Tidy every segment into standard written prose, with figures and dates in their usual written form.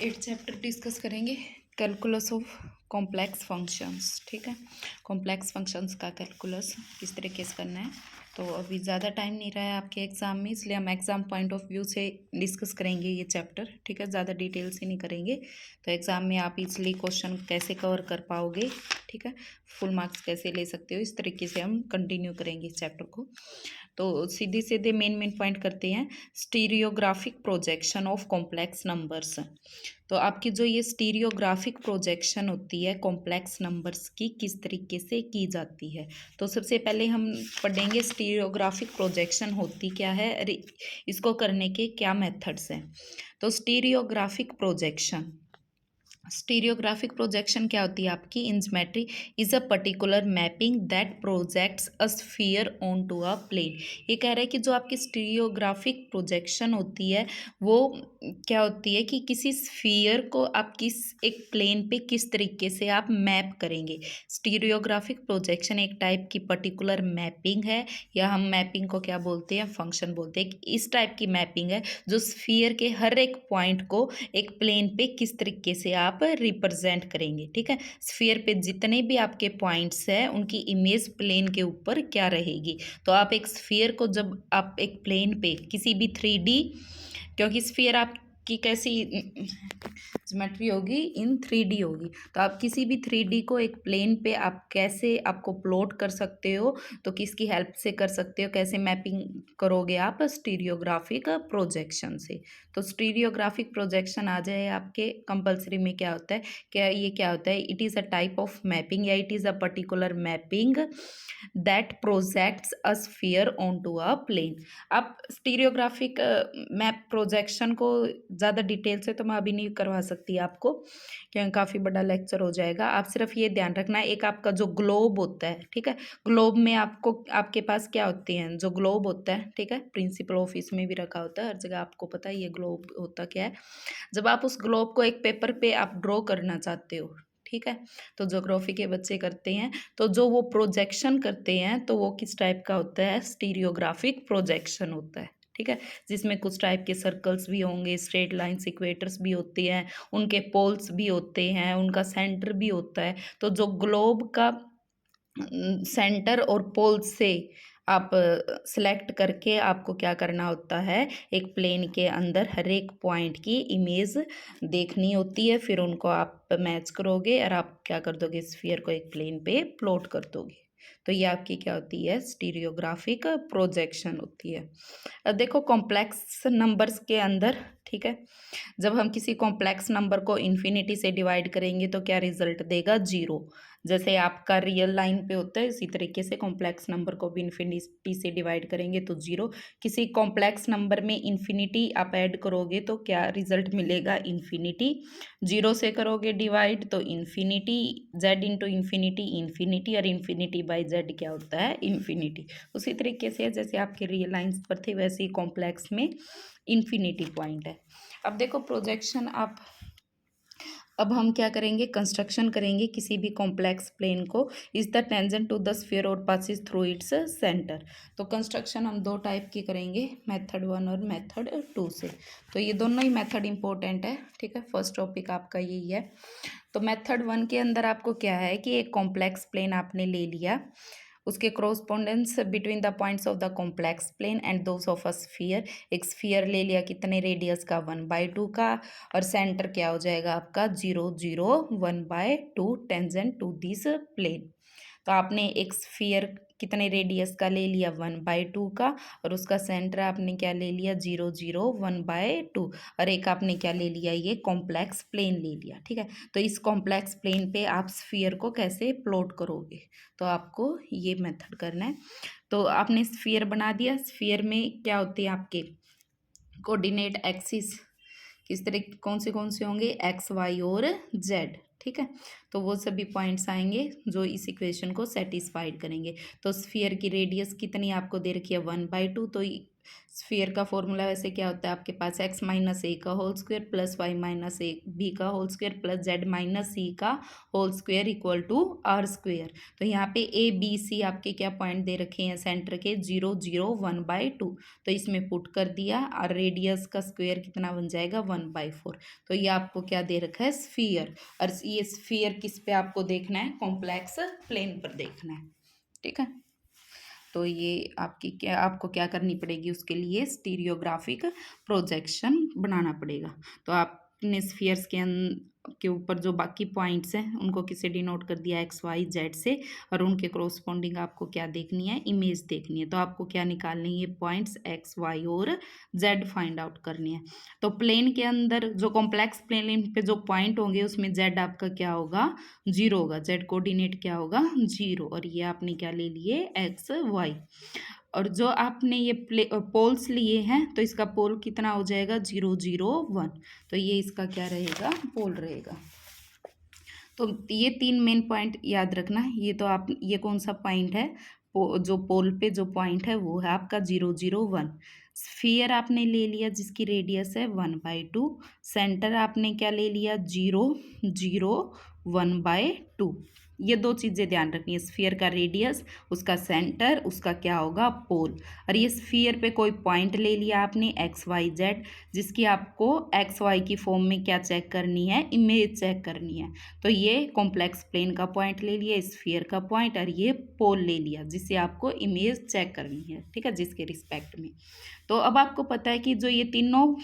Eight chapter discuss करेंगे calculus of complex functions. ठीक है, कॉम्प्लेक्स फंक्शंस का कैलकुलस किस तरीके से करना है। तो अभी ज़्यादा टाइम नहीं रहा है आपके एग्ज़ाम में, इसलिए हम एग्ज़ाम पॉइंट ऑफ व्यू से डिस्कस करेंगे ये चैप्टर। ठीक है, ज़्यादा डिटेल से नहीं करेंगे, तो एग्ज़ाम में आप इजली क्वेश्चन कैसे कवर कर पाओगे, ठीक है, फुल मार्क्स कैसे ले सकते हो, इस तरीके से हम कंटिन्यू करेंगे इस चैप्टर को। तो सीधे सीधे मेन पॉइंट करते हैं। Stereographic projection of complex numbers. तो आपकी जो ये स्टीरियोग्राफिक प्रोजेक्शन होती है कॉम्प्लेक्स नंबर्स की, किस तरीके से की जाती है। तो सबसे पहले हम पढ़ेंगे स्टीरियोग्राफिक प्रोजेक्शन होती क्या है, अरे इसको करने के क्या मेथड्स हैं। तो स्टीरियोग्राफिक प्रोजेक्शन क्या होती है आपकी, in geometry is a particular mapping that projects a sphere on to a plane. ये कह रहा है कि जो आपकी स्टीरियोग्राफिक प्रोजेक्शन होती है वो क्या होती है कि किसी स्फीयर को आप किस एक प्लेन पे किस तरीके से आप मैप करेंगे। स्टीरियोग्राफिक प्रोजेक्शन एक टाइप की पर्टिकुलर मैपिंग है, या हम मैपिंग को क्या बोलते हैं, फंक्शन बोलते हैं। इस टाइप की मैपिंग है जो स्फीयर के हर एक पॉइंट को एक प्लेन पे किस तरीके से आप रिप्रेजेंट करेंगे। ठीक है, स्फीयर पे जितने भी आपके पॉइंट्स हैं उनकी इमेज प्लेन के ऊपर क्या रहेगी। तो आप एक स्फीयर को जब आप एक प्लेन पे किसी भी 3D, क्योंकि स्फीयर आपकी कैसी ज्योमेट्री होगी, इन 3D होगी, तो आप किसी भी 3D को एक प्लेन पे आप कैसे आपको प्लॉट कर सकते हो, तो किसकी हेल्प से कर सकते हो, कैसे मैपिंग करोगे आप, स्टीरियोग्राफिक प्रोजेक्शन से। तो स्टीरियोग्राफिक प्रोजेक्शन आ जाए आपके कंपलसरी में, क्या होता है, क्या होता है, it is a type of mapping या it is a particular mapping that projects a sphere on to a plane. आप स्टीरियोग्राफिक मैप प्रोजेक्शन को ज़्यादा डिटेल से तो मैं अभी नहीं करवा सकती आपको, क्योंकि काफ़ी बड़ा लेक्चर हो जाएगा। आप सिर्फ ये ध्यान रखना है, एक आपका जो ग्लोब होता है, ठीक है, ग्लोब में आपको आपके पास क्या होती हैं, जो ग्लोब होता है, ठीक है, प्रिंसिपल ऑफिस में भी रखा होता है, हर जगह आपको पता है ये ग्लोब होता क्या है। जब आप उस ग्लोब को एक पेपर पे आप ड्रॉ करना चाहते हो, ठीक है, तो ज्योग्राफी के बच्चे करते हैं, तो जो वो प्रोजेक्शन करते हैं तो वो किस टाइप का होता है, स्टीरियोग्राफिक प्रोजेक्शन होता है। ठीक है, जिसमें कुछ टाइप के सर्कल्स भी होंगे, स्ट्रेट लाइन्स, इक्वेटर्स भी होते हैं, उनके पोल्स भी होते हैं, उनका सेंटर भी होता है। तो जो ग्लोब का सेंटर और पोल से आप सिलेक्ट करके आपको क्या करना होता है, एक प्लेन के अंदर हर एक पॉइंट की इमेज देखनी होती है, फिर उनको आप मैच करोगे और आप क्या कर दोगे, स्फीयर को एक प्लेन पे प्लॉट कर दोगे। तो ये आपकी क्या होती है, स्टीरियोग्राफिक प्रोजेक्शन होती है। अब देखो कॉम्प्लेक्स नंबर्स के अंदर, ठीक है, जब हम किसी कॉम्प्लेक्स नंबर को इन्फिनिटी से डिवाइड करेंगे तो क्या रिजल्ट देगा, जीरो। जैसे आपका रियल लाइन पे होता है, इसी तरीके से कॉम्प्लेक्स नंबर को भी इन्फिनिटी से डिवाइड करेंगे तो जीरो। किसी कॉम्प्लेक्स नंबर में इन्फिनिटी आप ऐड करोगे तो क्या रिजल्ट मिलेगा, इन्फिनिटी। जीरो से करोगे डिवाइड तो infinity, Z into infinity infinity, और इन्फिनिटी बाई जेड क्या होता है, इन्फिनिटी। उसी तरीके से जैसे आपके रियल लाइन्स पर थे वैसे ही कॉम्प्लेक्स में इन्फिनिटी पॉइंट है। अब देखो प्रोजेक्शन आप, अब हम क्या करेंगे, कंस्ट्रक्शन करेंगे किसी भी कॉम्प्लेक्स प्लेन को, is the tangent to the sphere और पासिस थ्रू इट्स सेंटर। तो कंस्ट्रक्शन हम दो टाइप की करेंगे, मेथड 1 और मेथड 2 से। तो ये दोनों ही मेथड इंपॉर्टेंट है, ठीक है, फर्स्ट टॉपिक आपका यही है। तो मेथड 1 के अंदर आपको क्या है कि एक कॉम्प्लेक्स प्लेन आपने ले लिया, उसके correspondence between the points of the complex plane and those of a sphere. एक स्फीयर ले लिया कितने रेडियस का, 1/2 का, और सेंटर क्या हो जाएगा आपका, 0 0 1/2 टेंजेंट टू दिस प्लेन। तो आपने एक स्फीयर कितने रेडियस का ले लिया, 1/2 का, और उसका सेंटर आपने क्या ले लिया, 0 0 1/2, और एक आपने क्या ले लिया, ये कॉम्प्लेक्स प्लेन ले लिया। ठीक है, तो इस कॉम्प्लेक्स प्लेन पे आप स्फीयर को कैसे प्लॉट करोगे, तो आपको ये मेथड करना है। तो आपने स्फीयर बना दिया, स्फीयर में क्या होते हैं आपके कोऑर्डिनेट एक्सिस, किस तरह कौन से होंगे, एक्स वाई और जेड। ठीक है, तो वो सभी पॉइंट्स आएंगे जो इस इक्वेशन को सेटिस्फाइड करेंगे। तो स्फीयर की रेडियस कितनी आपको दे रखी है, 1/2, तो स्फीयर का फॉर्मूला वैसे क्या होता है आपके पास, एक्स माइनस ए का whole square plus y minus a b का whole square plus z minus c का whole square equal to r square. तो यहाँ पे ए बी सी आपके क्या पॉइंट दे रखे हैं सेंटर के, 0 0 1/2। तो इसमें पुट कर दिया और रेडियस का स्क्वायर कितना बन जाएगा 1/4। तो ये आपको क्या दे रखा है स्फीयर, और ये स्फीयर किस पे आपको देखना है, कॉम्प्लेक्स प्लेन पर देखना है, ठीक है। तो ये आपको क्या करनी पड़ेगी, उसके लिए स्टीरियोग्राफिक प्रोजेक्शन बनाना पड़ेगा। तो आपने स्फीयर्स के ऊपर जो बाकी पॉइंट्स हैं उनको किसे डिनोट कर दिया, एक्स वाई जेड से, और उनके कोरोस्पोंडिंग आपको क्या देखनी है, इमेज देखनी है। तो आपको क्या निकालनी है, ये पॉइंट्स एक्स वाई और जेड फाइंड आउट करनी है। तो प्लेन के अंदर जो कॉम्प्लेक्स प्लेन पे जो पॉइंट होंगे उसमें जेड आपका क्या होगा, 0 होगा, जेड कोऑर्डिनेट क्या होगा 0, और ये आपने क्या ले लिए एक्स वाई। और जो आपने ये पोल्स लिए हैं तो इसका पोल कितना हो जाएगा 0 0 1। तो ये इसका क्या रहेगा, पोल रहेगा। तो ये 3 मेन पॉइंट याद रखना। ये तो आप, ये कौन सा पॉइंट है, जो पोल पे जो पॉइंट है वो है आपका 0 0 1। स्फीयर आपने ले लिया जिसकी रेडियस है 1/2। सेंटर आपने क्या ले लिया 0 0 1/2। ये दो चीज़ें ध्यान रखनी है, स्फीयर का रेडियस, उसका सेंटर, उसका क्या होगा पोल। और ये स्फीयर पे कोई पॉइंट ले लिया आपने एक्स वाई जेड, जिसकी आपको एक्स वाई की फॉर्म में क्या चेक करनी है, इमेज चेक करनी है। तो ये कॉम्प्लेक्स प्लेन का पॉइंट ले लिया, स्फीयर का पॉइंट, और ये पोल ले लिया जिससे आपको इमेज चेक करनी है, ठीक है, जिसके रिस्पेक्ट में। तो अब आपको पता है कि जो ये तीनों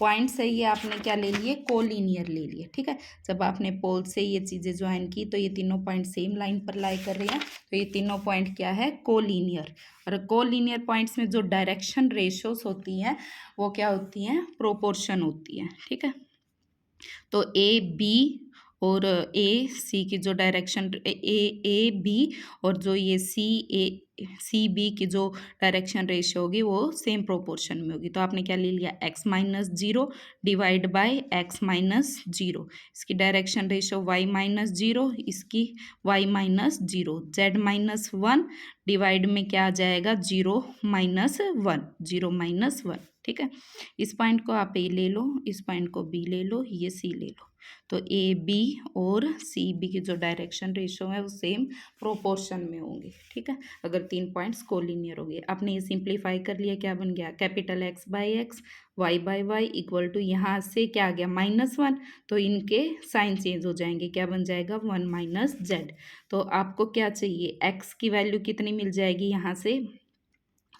पॉइंट्स है ये आपने क्या ले लिए, कोलिनियर ले लिए, ठीक है। जब आपने पोल से ये चीज़ें ज्वाइन की तो ये तीनों पॉइंट सेम लाइन पर लाई कर रहे हैं, तो ये तीनों पॉइंट क्या है, कोलिनियर। और कोलिनियर पॉइंट्स में जो डायरेक्शन रेशियोज होती हैं वो क्या होती हैं, प्रोपोर्शन होती है, ठीक है। तो ए बी और ए सी की जो डायरेक्शन, ए बी और जो ये सी बी की जो डायरेक्शन रेशियो होगी वो सेम प्रोपोर्शन में होगी। तो आपने क्या ले लिया, x minus 0 divide by x minus 0। इसकी डायरेक्शन रेशियो वाई माइनस 0, इसकी y minus 0, z minus 1 divide में क्या आ जाएगा 0 माइनस 1, 0 माइनस 1, ठीक है। इस पॉइंट को आप ए ले लो, इस पॉइंट को बी ले लो, ये सी ले लो। तो ए बी और सी बी की जो डायरेक्शन रेशियो है वो सेम प्रोपोर्शन में होंगे, ठीक है, अगर 3 पॉइंट्स कोलिनियर हो गए। आपने ये सिंप्लीफाई कर लिया, क्या बन गया, capital x by x y by y equal to, यहाँ से क्या आ गया -1, तो इनके साइन चेंज हो जाएंगे, क्या बन जाएगा 1 माइनस जेड। तो आपको क्या चाहिए, एक्स की वैल्यू कितनी मिल जाएगी, यहाँ से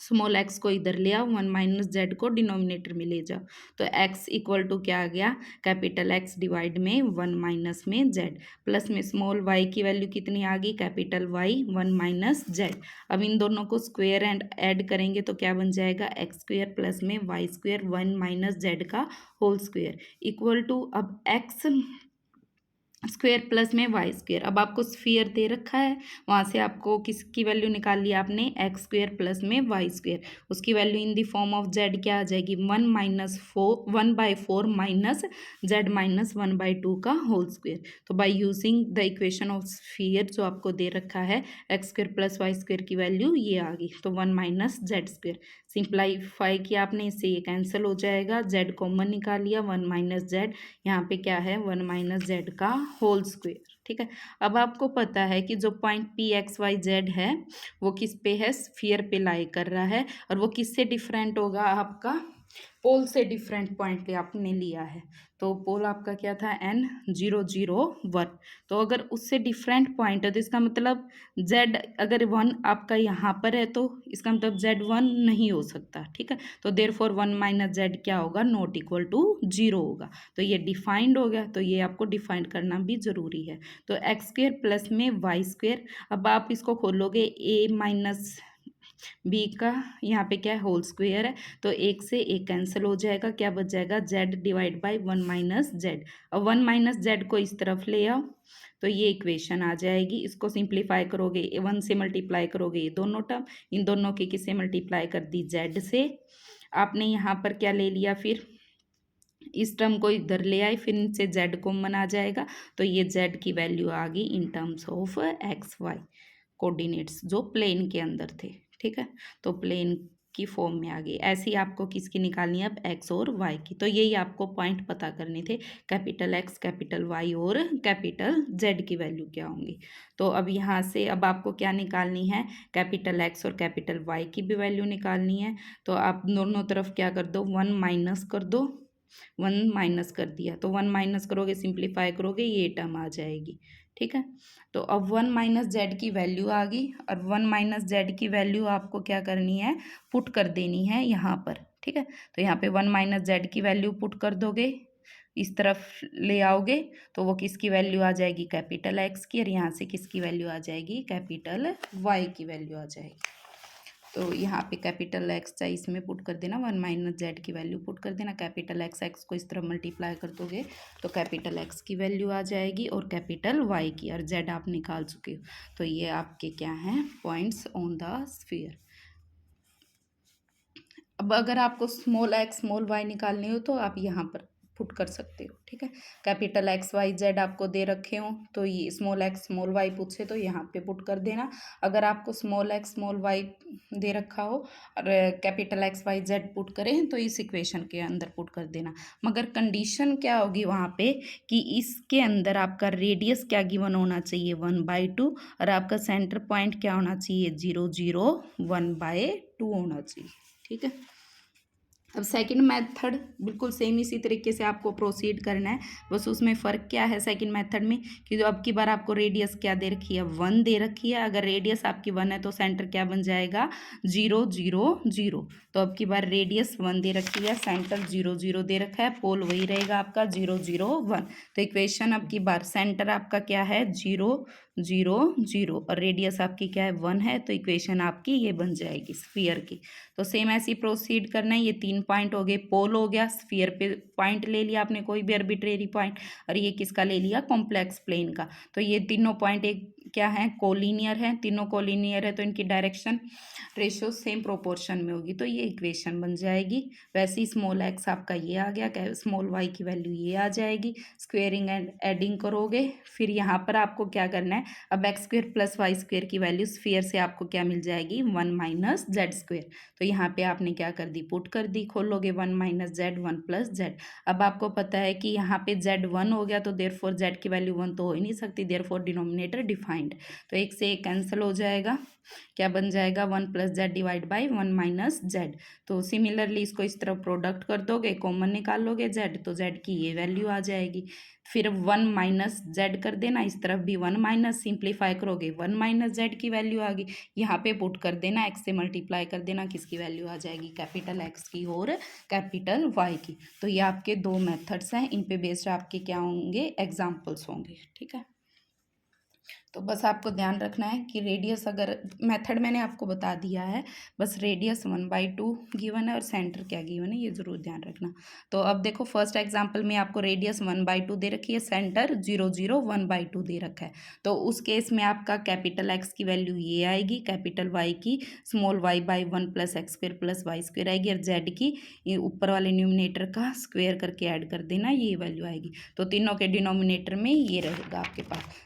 स्मॉल एक्स को इधर ले आओ, 1 माइनस जेड को डिनोमिनेटर में ले जाओ। तो एक्स इक्वल टू क्या आ गया, कैपिटल एक्स डिवाइड में 1 माइनस में जेड, प्लस में स्मॉल वाई की वैल्यू कितनी आ गई, कैपिटल वाई 1 माइनस जेड। अब इन दोनों को स्क्वायर एंड ऐड करेंगे तो क्या बन जाएगा, एक्स स्क्वायर प्लस में वाई स्क्वायर 1 माइनस जेड का होल स्क्वायर इक्वल टू, अब एक्स स्क्वायर प्लस में वाई स्क्वायर। अब आपको स्फीयर दे रखा है, वहाँ से आपको किसकी वैल्यू निकाल लिया आपने, एक्स स्क्वायर प्लस में वाई स्क्वायर, उसकी value in the form of z क्या आ जाएगी, 1/4 माइनस जेड माइनस 1/2 का होल स्क्वायर। तो by using the equation of sphere जो आपको दे रखा है, x square plus y square की वैल्यू ये आ गई, तो 1 माइनस जेड स्क्वायर। सिंप्लीफाई किया आपने, इससे ये कैंसिल हो जाएगा, जेड कॉमन निकाल लिया, 1 माइनस जेड, यहाँ पे क्या है 1 माइनस जेड का होल स्क्वायर, ठीक है। अब आपको पता है कि जो point P x y z है वो किस पे है, स्फीयर पे लाई कर रहा है, और वो किससे डिफरेंट होगा, आपका पोल से डिफरेंट पॉइंट आपने लिया है। तो पोल आपका क्या था n 0 0 1। तो अगर उससे डिफरेंट पॉइंट है तो इसका मतलब z अगर 1 आपका यहाँ पर है तो इसका मतलब z 1 नहीं हो सकता, ठीक है। तो देयरफॉर 1 माइनस जेड क्या होगा, नॉट इक्वल टू 0 होगा। तो ये डिफाइंड हो गया, तो ये आपको डिफाइंड करना भी ज़रूरी है। तो एक्स स्क्वायर प्लस में वाई स्क्वायर, अब आप इसको खोलोगे ए माइनस बी का यहाँ पे क्या है होल स्क्वायर है, तो एक से एक कैंसिल हो जाएगा, क्या बच जाएगा Z divide by 1 minus Z. अब 1 माइनस जेड को इस तरफ ले आओ तो ये इक्वेशन आ जाएगी, इसको सिंप्लीफाई करोगे 1 से मल्टीप्लाई करोगे ये दोनों टर्म, इन दोनों की किसे मल्टीप्लाई कर दी जेड से। आपने यहाँ पर क्या ले लिया, फिर इस टर्म को इधर ले आए, फिर इनसे जेड कॉमन आ जाएगा, तो ये जेड की वैल्यू आ गई in terms of x y coordinates जो प्लेन के अंदर थे, ठीक है। तो प्लेन की फॉर्म में आ गई। ऐसे ही आपको किसकी निकालनी है अब, एक्स और वाई की। तो यही आपको पॉइंट पता करने थे, कैपिटल एक्स, कैपिटल वाई और कैपिटल जेड की वैल्यू क्या होंगी। तो अब यहाँ से अब आपको क्या निकालनी है, कैपिटल एक्स और कैपिटल वाई की भी वैल्यू निकालनी है। तो आप दोनों तरफ क्या कर दो, 1 माइनस कर दो, 1 माइनस कर दिया तो 1 माइनस करोगे, सिंप्लीफाई करोगे, ये टर्म आ जाएगी। ठीक है, तो अब 1 माइनस जेड की वैल्यू आ गई और 1 माइनस जेड की वैल्यू आपको क्या करनी है, पुट कर देनी है यहाँ पर। ठीक है, तो यहाँ पे 1 माइनस जेड की वैल्यू पुट कर दोगे, इस तरफ ले आओगे तो वो किसकी वैल्यू आ जाएगी, कैपिटल एक्स की, और यहाँ से किसकी वैल्यू आ जाएगी, कैपिटल वाई की वैल्यू आ जाएगी। तो यहाँ पे कैपिटल एक्स चाहिए, इसमें पुट कर देना, 1 माइनस जेड की वैल्यू पुट कर देना, कैपिटल एक्स, एक्स को इस तरह मल्टीप्लाई कर दोगे तो कैपिटल एक्स की वैल्यू आ जाएगी और कैपिटल वाई की, और जेड आप निकाल चुके हो। तो ये आपके क्या हैं, पॉइंट्स ऑन द स्फीयर। अब अगर आपको स्मॉल एक्स स्मॉल वाई निकालनी हो तो आप यहाँ पर पुट कर सकते हो। ठीक है, कैपिटल एक्स वाई जेड आपको दे रखे हो तो ये स्मॉल एक्स स्मॉल वाई पूछे तो यहाँ पे पुट कर देना। अगर आपको स्मॉल एक्स स्मॉल वाई दे रखा हो और capital x y z put करें तो इस इक्वेशन के अंदर पुट कर देना। मगर कंडीशन क्या होगी वहाँ पे कि इसके अंदर आपका रेडियस क्या गिवन होना चाहिए, 1/2, और आपका सेंटर पॉइंट क्या होना चाहिए, 0 0 1/2 होना चाहिए। ठीक है, अब सेकंड मेथड बिल्कुल सेम इसी तरीके से आपको प्रोसीड करना है, बस उसमें फ़र्क क्या है सेकंड मेथड में कि जो अब की बार आपको रेडियस क्या दे रखी है, 1 दे रखी है। अगर रेडियस आपकी 1 है तो सेंटर क्या बन जाएगा, 0 0 0। तो अब की बार रेडियस 1 दे रखी है, सेंटर 0 0 दे रखा है, पोल वही रहेगा आपका 0 0 1। तो इक्वेशन अब की बार सेंटर आपका क्या है, 0 0 0 और रेडियस आपकी क्या है, 1 है। तो इक्वेशन आपकी ये बन जाएगी स्फीयर की। तो सेम ऐसे ही प्रोसीड करना है। ये 3 पॉइंट हो गए, पोल हो गया, स्फीयर पे पॉइंट ले लिया आपने कोई भी आर्बिट्रेरी पॉइंट, और ये किसका ले लिया, कॉम्प्लेक्स प्लेन का। तो ये तीनों पॉइंट एक क्या है, कोलिनियर है, तीनों कोलिनियर है तो इनकी डायरेक्शन रेशियो सेम प्रोपोर्शन में होगी, तो ये इक्वेशन बन जाएगी। वैसे ही स्मॉल एक्स आपका ये आ गया, स्मॉल वाई की वैल्यू ये आ जाएगी, स्क्वेयरिंग एंड एडिंग करोगे। फिर यहाँ पर आपको क्या करना है, अब x square plus y square की वैल्यू स्फीयर से आपको क्या मिल जाएगी, 1 माइनस जेड स्क्वेयर। तो यहाँ पे आपने क्या कर दी, पुट कर दी, खोलोगे 1 माइनस जेड 1 प्लस जेड। अब आपको पता है कि यहाँ पे जेड 1 हो गया तो देयरफॉर जेड की वैल्यू 1 तो हो ही नहीं सकती, देयरफॉर डिनोमिनेटर डिफाइंड। तो एक से एक कैंसिल हो जाएगा, क्या बन जाएगा, 1 plus Z divide by 1 minus Z. तो सिमिलरली इसको इस तरह प्रोडक्ट कर दोगे, कॉमन निकाल लोगे जेड, तो जेड की ये वैल्यू आ जाएगी। फिर 1 माइनस जेड कर देना, इस तरफ भी 1 माइनस, सिंप्लीफाई करोगे 1 माइनस जेड की वैल्यू आ गई। यहाँ पे पुट कर देना, एक्स से मल्टीप्लाई कर देना, किसकी वैल्यू आ जाएगी, कैपिटल एक्स की और कैपिटल वाई की। तो ये आपके दो मेथड्स हैं, इन पे बेस्ड आपके क्या होंगे, एग्जाम्पल्स होंगे। ठीक है, तो बस आपको ध्यान रखना है कि रेडियस, अगर मेथड मैंने आपको बता दिया है, बस रेडियस 1/2 गिवन है और सेंटर क्या गिवन है ये ज़रूर ध्यान रखना। तो अब देखो फर्स्ट एग्जांपल में आपको रेडियस 1/2 दे रखी है, सेंटर 0 0 1/2 दे रखा है। तो उस केस में आपका कैपिटल एक्स की वैल्यू ये आएगी, कैपिटल वाई की small y by 1 plus x square plus y square आएगी, और जेड की ये ऊपर वाले न्यूमिनेटर का स्क्वेयर करके ऐड कर देना, ये वैल्यू आएगी। तो तीनों के डिनोमिनेटर में ये रहेगा आपके पास।